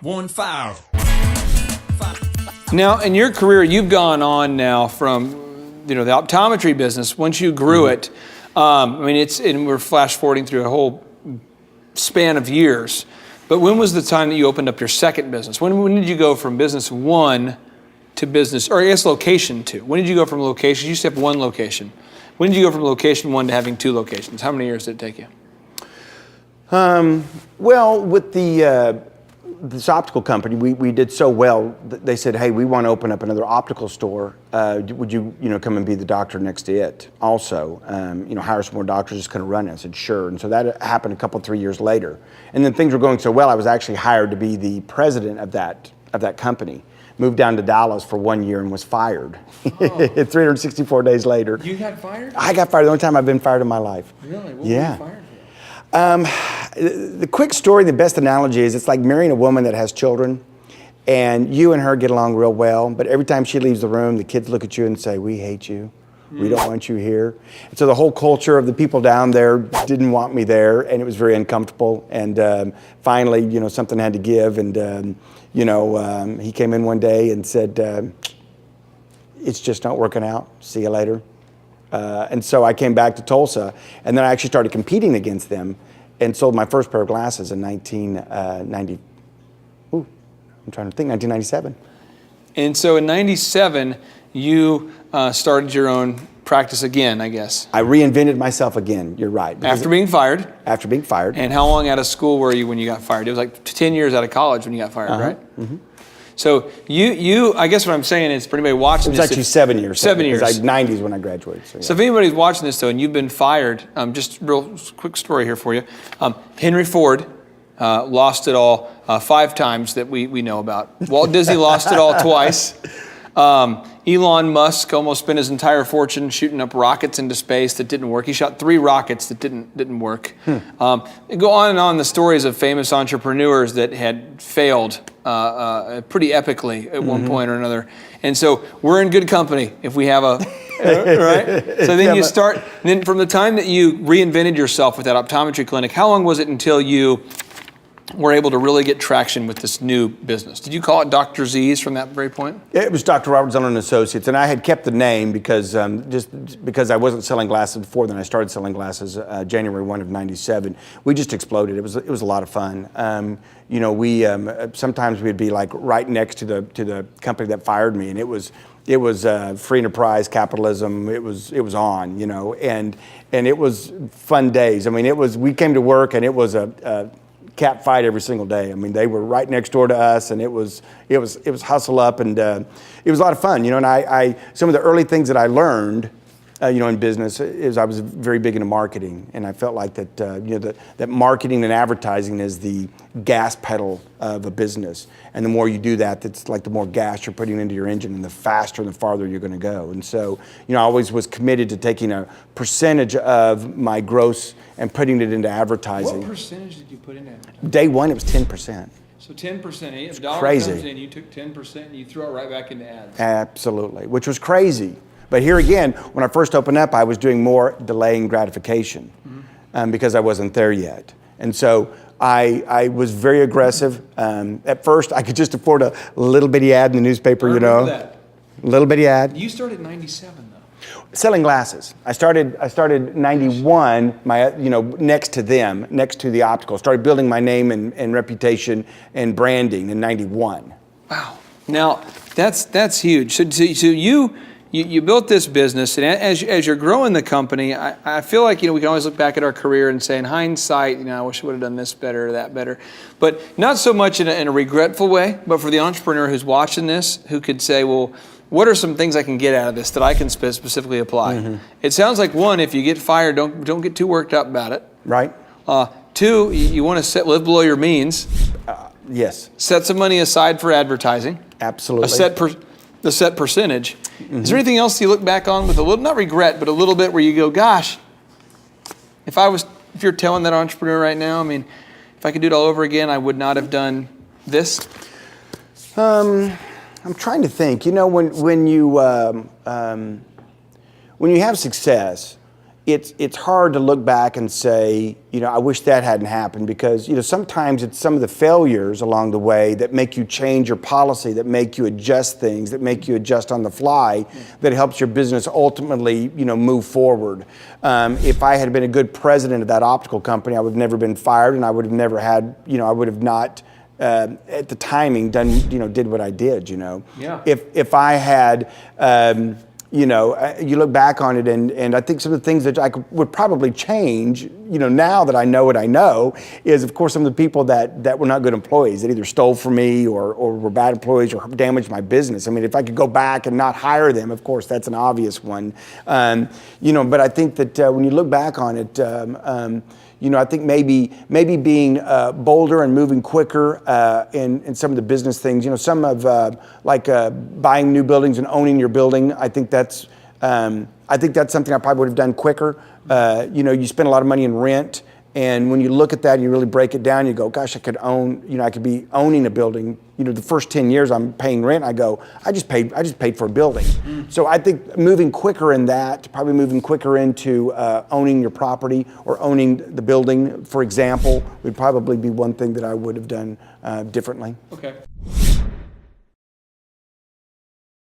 1-5. Now, in your career, you've gone on now from, the optometry business. Once you grew it, and we're flash forwarding through a whole span of years. But when was the time that you opened up your second business? When did you go from business one to business, or I guess location two? When did you go from location? You used to have one location. When did you go from location one to having two locations? How many years did it take you? Well, with this optical company, we did so well. They said, "Hey, we want to open up another optical store. Would you, come and be the doctor next to it? Also, hire some more doctors, just kind of run it." I said, "Sure." And so that happened 3 years later. And then things were going so well, I was actually hired to be the president of that company. Moved down to Dallas for 1 year and was fired. Oh. 364 days later. You got fired? I got fired. The only time I've been fired in my life. Really? What yeah. were you fired for? The quick story, the best analogy is it's like marrying a woman that has children, and you and her get along real well, but every time she leaves the room, the kids look at you and say, "We hate you. We don't want you here." And so the whole culture of the people down there didn't want me there, and it was very uncomfortable. And finally, something had to give, and he came in one day and said, "It's just not working out. See you later." And so I came back to Tulsa, and then I actually started competing against them and sold my first pair of glasses in 1997. And so in 97, you started your own practice again, I guess. I reinvented myself again, you're right. After being fired? After being fired. And how long out of school were you when you got fired? It was like 10 years out of college when you got fired, right? Mm-hmm. So you, I guess what I'm saying is for anybody watching this. It was actually 7 years. 7 years. It was like 90s when I graduated. So, yeah. So if anybody's watching this though and you've been fired, just real quick story here for you. Henry Ford lost it all 5 times that we know about. Walt Disney lost it all twice. Elon Musk almost spent his entire fortune shooting up rockets into space that didn't work. He shot 3 rockets that didn't work. Go on and on the stories of famous entrepreneurs that had failed pretty epically at one point or another. And so we're in good company if we have a, right? So then you start, and then from the time that you reinvented yourself with that optometry clinic, how long was it until you were able to really get traction with this new business? Did you call it Dr. Z's from that very point? It was Dr. Robert Zoellner and Associates, and I had kept the name because just because I wasn't selling glasses before then. I started selling glasses January 1 of 97. We just exploded. It was a lot of fun. We sometimes we'd be like right next to the company that fired me, and it was free enterprise capitalism. It was on, and it was fun days. I mean, we came to work and it was a cat fight every single day. I mean, they were right next door to us, and it was hustle up, and it was a lot of fun, And I some of the early things that I learned, in business is I was very big into marketing, and I felt like that that marketing and advertising is the gas pedal of a business, and the more you do that, that's like the more gas you're putting into your engine, and the faster and the farther you're going to go. And so, I always was committed to taking a percentage of my gross and putting it into advertising. What percentage did you put into advertising? Day one, it was 10%. So 10%, if a dollar crazy. comes in, you took 10% and you threw it right back into ads. Absolutely, which was crazy. But here again, when I first opened up, I was doing more delaying gratification because I wasn't there yet. And so I was very aggressive. At first, I could just afford a little bitty ad in the newspaper, I remember that. Little bitty ad. You started in 97, though. Selling glasses. I started 91, next to them, next to the optical. Started building my name and reputation and branding in 91. Wow. Now, that's huge. So you built this business, and as you're growing the company, I feel like, we can always look back at our career and say, in hindsight, I wish I would have done this better or that better. But not so much in a regretful way, but for the entrepreneur who's watching this, who could say, well, what are some things I can get out of this that I can specifically apply? Mm-hmm. It sounds like, 1, if you get fired, don't get too worked up about it. Right. 2, you want to live below your means. Yes. Set some money aside for advertising. Absolutely. The set percentage. Mm-hmm. Is there anything else you look back on with a little, not regret, but a little bit where you go, gosh, if you're telling that entrepreneur right now, if I could do it all over again, I would not have done this? I'm trying to think. When you have success, it's hard to look back and say, I wish that hadn't happened, because, sometimes it's some of the failures along the way that make you change your policy, that make you adjust things, that make you adjust on the fly, that helps your business ultimately, move forward. If I had been a good president of that optical company, I would have never been fired, and I would have never had, I would have not, at the timing, did what I did, Yeah. If I had, you look back on it, and I think some of the things that I would probably change, now that I know what I know, is, of course, some of the people that were not good employees, that either stole from me or were bad employees or damaged my business. I mean, if I could go back and not hire them, of course, that's an obvious one. But I think that when you look back on it, I think maybe being bolder and moving quicker in some of the business things. Some of buying new buildings and owning your building. I think that's something I probably would have done quicker. You spend a lot of money in rent, and when you look at that and you really break it down, you go, gosh, I could be owning a building. The first 10 years I'm paying rent, I go, I just paid for a building. So I think moving quicker in that, probably moving quicker into owning your property or owning the building, for example, would probably be one thing that I would have done differently. Okay.